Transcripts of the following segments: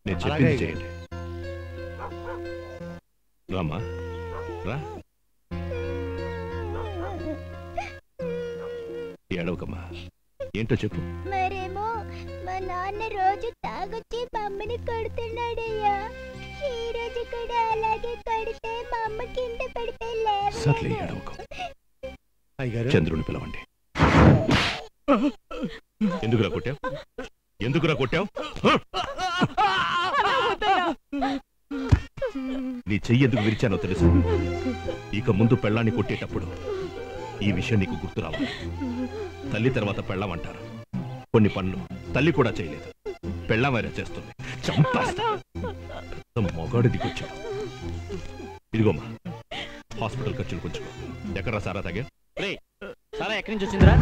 నేను చెప్పింది చేయండి. రామ్మా రా. ఏడవకమ్మా, ఏంటో చెప్పు. మరేమో మా నాన్న రోజు తాగొచ్చి మమ్మని కొడుతున్నాడయ్యా. ఈ రోజు కూడా అలాగే కొడితే మా అమ్మ కింద పడితే సర్లే ఏడవకం. చంద్రుని పిలవండి. ఎందుకురా కొట్టావు? ఎందుకురా కొట్టావు? నీ చెయ్యి ఎందుకు విరిచానో తెలుసు. ఇక ముందు పెళ్ళాన్ని కొట్టేటప్పుడు ఈ విషయం నీకు గుర్తు రావాలి. తల్లి తర్వాత పెళ్ళామంటారు. కొన్ని పనులు తల్లి కూడా చేయలేదు, పెళ్ళామైనా చేస్తుంది. చంపేస్తా. మొగాడు దిగొచ్చాడు. ఇదిగోమ్మా, హాస్పిటల్ ఖర్చులు కొంచెం. ఎక్కడా సారా తాగా? సారా ఎక్కడి నుంచి వచ్చిందిరా?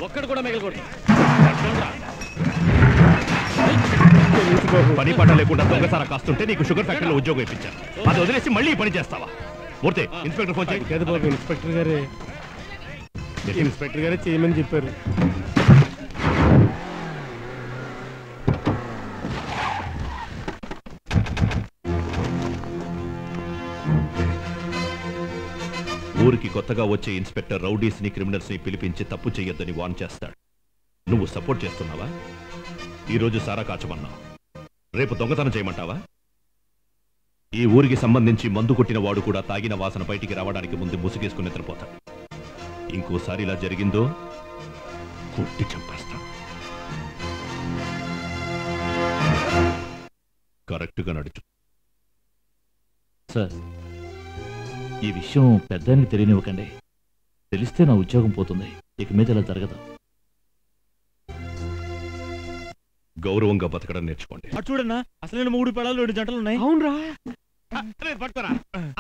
ఒక్కడు కూడా మిగలకూడదు. పని పాట లేకుండా దొంగసారా కాస్తుంటే నీకు షుగర్ ఫ్యాక్టరీలో ఉద్యోగం ఇప్పించాను. అది వదిలేసి మళ్ళీ పని చేస్తావా? మూర్తి, ఇన్స్పెక్టర్ ఫోన్ చేయి. ఇన్స్పెక్టర్ గారే చేయమని చెప్పారు. ఊరికి కొత్తగా వచ్చే ఇన్స్పెక్టర్ రౌడీస్ ని, క్రిమినల్స్ ని పిలిపించి తప్పు చెయ్యొద్దని వార్న్ చేస్తాడు. నువ్వు సపోర్ట్ చేస్తున్నావా? ఈరోజు సారా కాచమన్నావు, రేపు దొంగతనం చేయమంటావా? ఈ ఊరికి సంబంధించి మందు కొట్టిన వాడు కూడా తాగిన వాసన బయటికి రావడానికి ముందు ముసుగేసుకుని నిద్రపోతాడు. ఇంకోసారి ఇలా జరిగిందో కొట్టి చంపేస్తా. కరెక్ట్గా నడుచు. సార్, ఈ విషయం పెద్దానికి తెలియనివ్వకండి. తెలిస్తే నా ఉద్యోగం పోతుంది. ఇక మీద ఇలా జరగదు. గౌరవంగా బతకడం నేర్చుకోండి. చూడన్నా, అసలు నేను 3 పెళ్ళాలు 2 జంటలు ఉన్నాయి. అవునరా? పడతారా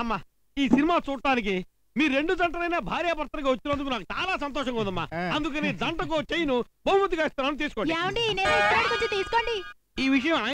అమ్మా? ఈ సినిమా చూడటానికి మీ 2 జంటలైనా భార్యాభర్తలుగా వచ్చినందుకు నాకు చాలా సంతోషంగా ఉందమ్మా. అందుకని జంటకు చైను బహుమతిగా ఇస్తానని తీసుకోండి. తీసుకోండి. ఈ విషయం